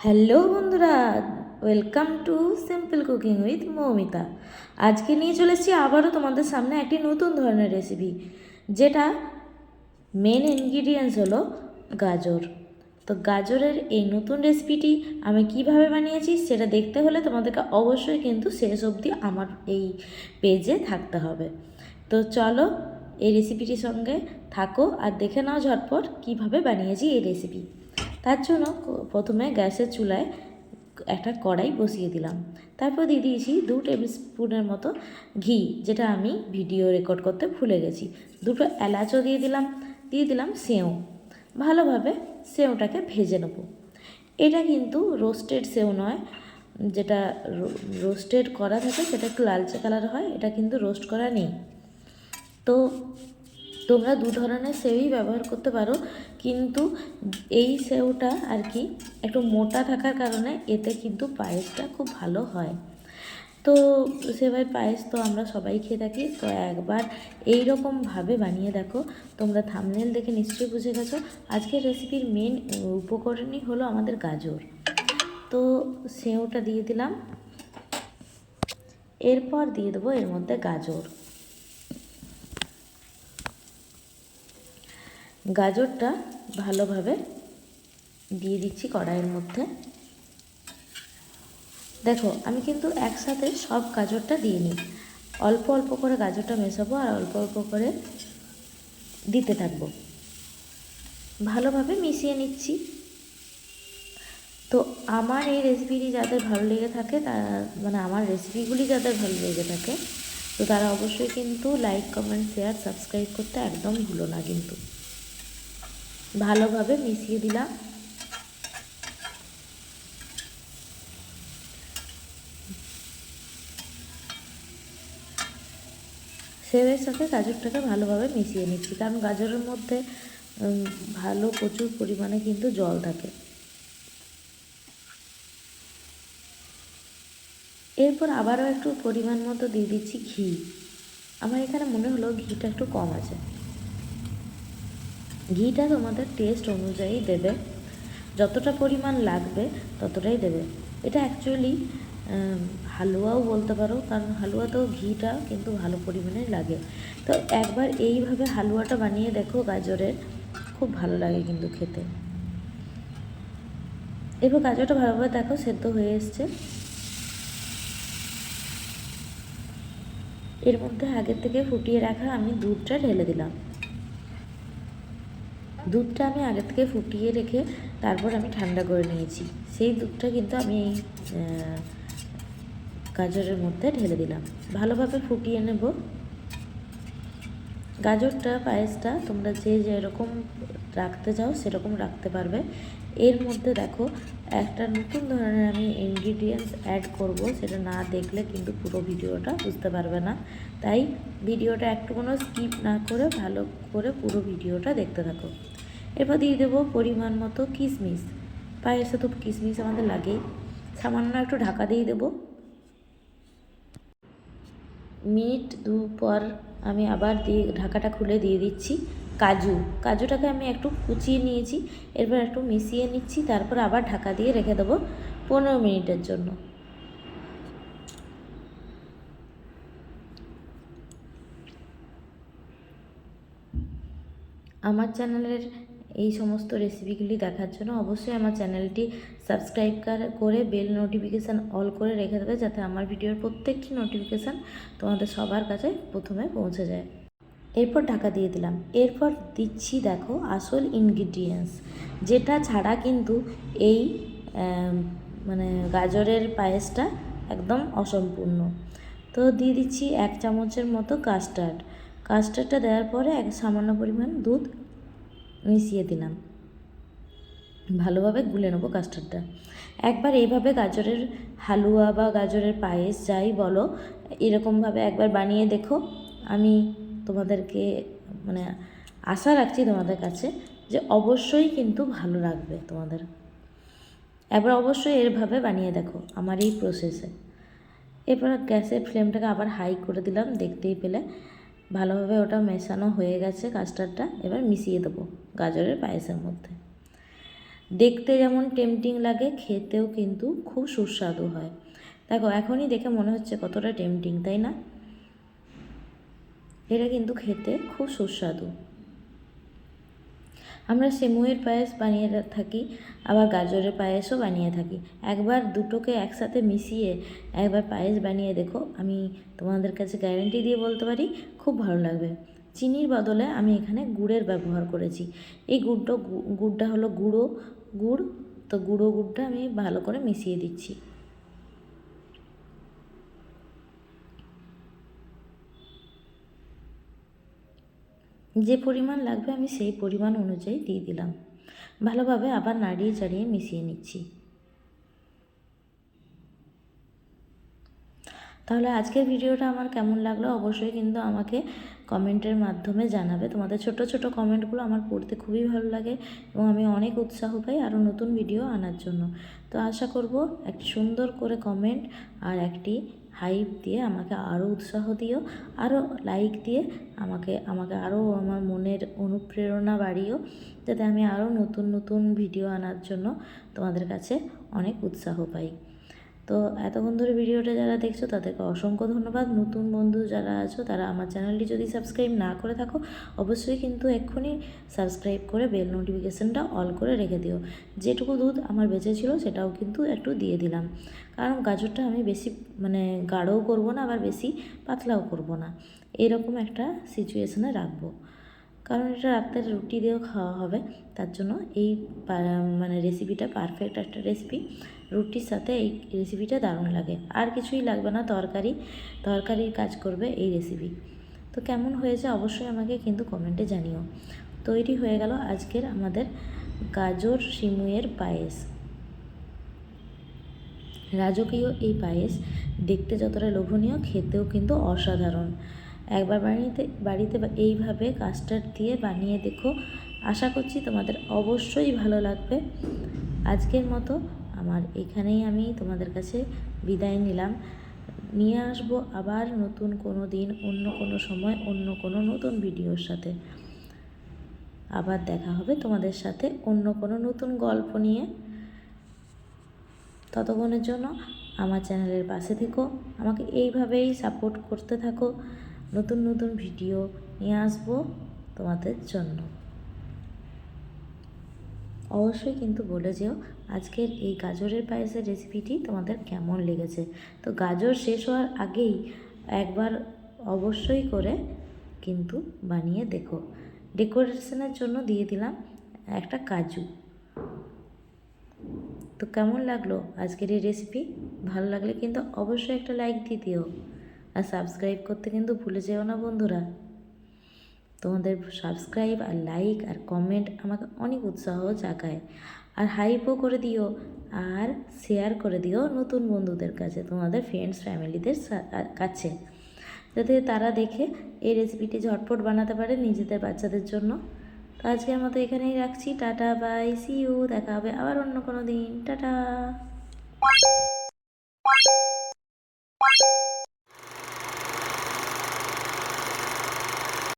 Hello বন্ধুরা, welcome to simple cooking with Moumita. আজকে নিয়ে চলে এসেছি আবারও তোমাদের সামনে একটি নতুন ধরনের রেসিপি, যেটা মেন ইনগ্রিডিয়েন্টস হলো গাজর। তো গাজরের এই নতুন রেসিপিটি আমি কিভাবে বানিয়েছি সেটা দেখতে হলে তোমাদেরকে অবশ্যই কিন্তু শেষ অবধি আমার এই পেজে থাকতে হবে। তো চলো এই রেসিপিটির সঙ্গে থাকো আর দেখে নাও ঝটপট কিভাবে বানিয়েছি এই রেসিপি। তার জন্য প্রথমে গ্যাসের চুলায় একটা কড়াই বসিয়ে দিলাম, তারপর দিয়ে দিয়েছি 2 টেবিল স্পুনের মতো ঘি, যেটা আমি ভিডিও রেকর্ড করতে ভুলে গেছি। 2টো এলাচও দিয়ে দিলাম সেও। ভালোভাবে সেওটাকে ভেজে নেব। এটা কিন্তু রোস্টেড সেও নয়, যেটা রোস্টেড করা থাকে সেটা একটু লালচে কালার হয়, এটা কিন্তু রোস্ট করা নেই। তো তোমরা 2 ধরনের সেওই ব্যবহার করতে পারো, কিন্তু এই সেওটা আর কি একটু মোটা থাকার কারণে এতে কিন্তু পায়েসটা খুব ভালো হয়। তো সেভাবে পায়েস তো আমরা সবাই খেয়ে থাকি, তো একবার এই রকমভাবে বানিয়ে দেখো। তোমরা থাম্বনেল দেখে নিশ্চয়ই বুঝে গেছো আজকের রেসিপির মেন উপকরণই হলো আমাদের গাজর। তো সেওটা দিয়ে দিলাম, এরপর দিয়ে দেবো এর মধ্যে গাজরটা ভালোভাবে দিয়ে দিচ্ছি কড়াইয়ের মধ্যে। দেখো আমি কিন্তু একসাথে সব গাজরটা দিয়ে নিই, অল্প অল্প করে গাজরটা মেশাবো আর অল্প অল্প করে দিতে থাকবো। ভালোভাবে মিশিয়ে নিচ্ছি। তো আমার এই রেসিপিটি যাদের ভালো লেগে থাকে, মানে আমার রেসিপিগুলি যাদের ভালো লেগে থাকে, তো তারা অবশ্যই কিন্তু লাইক, কমেন্ট, শেয়ার, সাবস্ক্রাইব করতে একদম ভুলো না। কিন্তু ভালোভাবে মিশিয়ে দিলাম। সেওয়ের সাথে গাজরটাকে ভালোভাবে মিশিয়ে নিচ্ছি, কারণ গাজরের মধ্যে প্রচুর পরিমাণে কিন্তু জল থাকে। এরপর আবারও একটু পরিমাণ মতো দিয়ে দিচ্ছি ঘি। আমার এখানে মনে হলো ঘিটা একটু কম আছে। ঘিটা তোমাদের টেস্ট অনুযায়ী দেবে, যতটা পরিমাণ লাগবে ততটাই দেবে। এটা অ্যাকচুয়ালি হালুয়াও বলতে পারো, কারণ হালুয়াতেও ঘিটা কিন্তু ভালো পরিমাণে লাগে। তো একবার এইভাবে হালুয়াটা বানিয়ে দেখো গাজরের, খুব ভালো লাগে কিন্তু খেতে। এরপর গাজরটা ভালোভাবে দেখো সেদ্ধ হয়ে এসছে। এর মধ্যে আগের থেকে ফুটিয়ে রাখা আমি দুধটা ঢেলে দিলাম। দুধটা আমি আগের থেকে ফুটিয়ে রেখে তারপর আমি ঠান্ডা করে নিয়েছি, সেই দুধটা কিন্তু আমি এই গাজরের মধ্যে ঢেলে দিলাম। ভালোভাবে ফুটিয়ে নেব। গাজরটা পায়েসটা তোমরা যে যেরকম রাখতে চাও সেরকম রাখতে পারবে। এর মধ্যে দেখো একটা নতুন ধরনের আমি ইনগ্রিডিয়েন্টস অ্যাড করব, সেটা না দেখলে কিন্তু পুরো ভিডিওটা বুঝতে পারবে না। তাই ভিডিওটা একটু কোনো স্কিপ না করে ভালো করে পুরো ভিডিওটা দেখতে থাকো। এরপর দিয়ে দেবো পরিমাণ মতো কিশমিশ। পায়েসে তো কিশমিশ আমাদের লাগেই। সামান্য একটু ঢাকা দিয়ে দেবো। মিনিট 2 পর আমি আবার ঢাকাটা খুলে দিয়ে দিচ্ছি কাজুটাকে আমি একটু কুচিয়ে নিয়েছি। এরপর একটু মিশিয়ে নিচ্ছি, তারপর আবার ঢাকা দিয়ে রেখে দেবো 15 মিনিটের জন্য। আমার চ্যানেলের এই সমস্ত রেসিপিগুলি দেখার জন্য অবশ্যই আমার চ্যানেলটি সাবস্ক্রাইব করে বেল নোটিফিকেশান অল করে রেখে দেবে, যাতে আমার ভিডিওর প্রত্যেকটি নোটিফিকেশান তোমাদের সবার কাছে প্রথমে পৌঁছে যায়। এরপর ঢাকা দিয়ে দিলাম। এরপর দিচ্ছি দেখো আসল ইনগ্রিডিয়েন্টস, যেটা ছাড়া কিন্তু এই মানে গাজরের পায়েসটা একদম অসম্পূর্ণ। তো দিয়ে দিচ্ছি 1 চামচের মতো কাস্টার্ডটা দেওয়ার পরে সামান্য পরিমাণ দুধ মিশিয়ে দিলাম। ভালোভাবে গুলে নেবো কাস্টার্ডটা। একবার এইভাবে গাজরের হালুয়া বা গাজরের পায়েস যাই বলো, এরকমভাবে একবার বানিয়ে দেখো। আমি তোমাদেরকে মানে আশা রাখছি তোমাদের কাছে যে অবশ্যই কিন্তু ভালো লাগবে তোমাদের। একবার অবশ্যই এরভাবে বানিয়ে দেখো আমার এই প্রসেসে। এরপর গ্যাসের ফ্লেমটাকে আবার হাই করে দিলাম, দেখতেই পেলে ভালোভাবে ওটা মেশানো হয়ে গেছে কাস্টার্ডটা। এবার মিশিয়ে দেবো গাজরের পায়েসের মধ্যে। দেখতে যেমন টেম্পটিং লাগে, খেতেও কিন্তু খুব সুস্বাদু হয়। দেখো এখনই দেখে মনে হচ্ছে কতটা টেম্পটিং, তাই না? এটা কিন্তু খেতে খুব সুস্বাদু। আমরা সেমুইয়ের পায়েস বানিয়ে থাকি, আবার গাজরের পায়েসও বানিয়ে থাকি। একবার দুটোকে একসাথে মিশিয়ে একবার পায়েস বানিয়ে দেখো, আমি তোমাদের কাছে গ্যারেন্টি দিয়ে বলতে পারি খুব ভালো লাগবে। চিনির বদলে আমি এখানে গুড়ের ব্যবহার করেছি। এই গুড়টা হলো গুড়, তো গুড়টা আমি ভালো করে মিশিয়ে দিচ্ছি। যে পরিমাণ লাগবে আমি সেই পরিমাণ অনুযায়ী দিয়ে দিলাম। ভালোভাবে আবার নাড়িয়ে চাড়িয়ে মিশিয়ে নিচ্ছি। তাহলে আজকের ভিডিওটা আমার কেমন লাগলো অবশ্যই কিন্তু আমাকে কমেন্টের মাধ্যমে জানাবে। তোমাদের ছোট ছোট কমেন্টগুলো আমার পড়তে খুবই ভালো লাগে এবং আমি অনেক উৎসাহ পাই আরও নতুন ভিডিও আনার জন্য। তো আশা করব একটি সুন্দর করে কমেন্ট আর একটি হাইপ দিয়ে আমাকে আরও উৎসাহ দিও, আরও লাইক দিয়ে আমাকে আরও আমার মনের অনুপ্রেরণা বাড়িও, যাতে আমি আরও নতুন নতুন ভিডিও আনার জন্য তোমাদের কাছে অনেক উৎসাহ পাই। তো এতক্ষণ ধরে ভিডিওটা যারা দেখছো তাদেরকে অসংখ্য ধন্যবাদ। নতুন বন্ধু যারা আছো তারা আমার চ্যানেলটি যদি সাবস্ক্রাইব না করে থাকো অবশ্যই কিন্তু এক্ষুনি সাবস্ক্রাইব করে বেল নোটিফিকেশানটা অল করে রেখে দিও। যেটুকু দুধ আমার বেঁচে ছিল সেটাও কিন্তু একটু দিয়ে দিলাম, কারণ গাজরটা আমি বেশি গাঢ়ও করব না, আবার বেশি পাতলাও করব না, এরকম একটা সিচুয়েশানে রাখবো, কারণ এটা রাতের রুটি দিয়েও খাওয়া হবে। তার জন্য এই রেসিপিটা পারফেক্ট একটা রেসিপি। রুটির সাথে এই রেসিপিটা দারুণ লাগে, আর কিছুই লাগবে না, তরকারির কাজ করবে এই রেসিপি। তো কেমন হয়েছে অবশ্যই আমাকে কিন্তু কমেন্টে জানিও। তৈরি হয়ে গেল আজকের আমাদের গাজর সিমুইয়ের পায়েস। রাজকীয় এই পায়েস দেখতে যতটা লোভনীয়, খেতেও কিন্তু অসাধারণ। একবার বাড়িতে এইভাবে কাস্টার্ড দিয়ে বানিয়ে দেখো, আশা করছি তোমাদের অবশ্যই ভালো লাগবে। আজকের মতো আমার এখানেই আমি তোমাদের কাছে বিদায় নিলাম। নিয়ে আসবো আবার নতুন কোনো দিন, অন্য কোনো সময়, অন্য কোনো নতুন ভিডিওর সাথে। আবার দেখা হবে তোমাদের সাথে অন্য কোনো নতুন গল্প নিয়ে। ততক্ষণের জন্য আমার চ্যানেলের পাশে থেকো, আমাকে এইভাবেই সাপোর্ট করতে থাকো। নতুন নতুন ভিডিও নিয়ে আসবো তোমাদের জন্য। অবশ্যই কিন্তু বলে যেও আজকের এই গাজরের পায়েসের রেসিপিটি তোমাদের কেমন লেগেছে। তো গাজর শেষ হওয়ার আগেই একবার অবশ্যই করে কিন্তু বানিয়ে দেখো। ডেকোরেশনের জন্য দিয়ে দিলাম একটা কাজু। তো কেমন লাগলো আজকের এই রেসিপি? ভালো লাগলে কিন্তু অবশ্যই একটা লাইক দিয়ে দিও, আর সাবস্ক্রাইব করতে কিন্তু ভুলে যেও না বন্ধুরা। তোমাদের সাবস্ক্রাইব আর লাইক আর কমেন্ট আমাকে অনেক উৎসাহ জাগায়। আর হাইপও করে দিও, আর শেয়ার করে দিও নতুন বন্ধুদের কাছে, তোমাদের ফ্রেন্ডস ফ্যামিলিদের কাছে, যাতে তারা দেখে এই রেসিপিটি ঝটপট বানাতে পারে নিজেদের বাচ্চাদের জন্য। তো আজকের মতো এখানেই রাখছি। Tata, bye, see you. দেখা হবে আবার অন্য কোনো দিন। টাটা।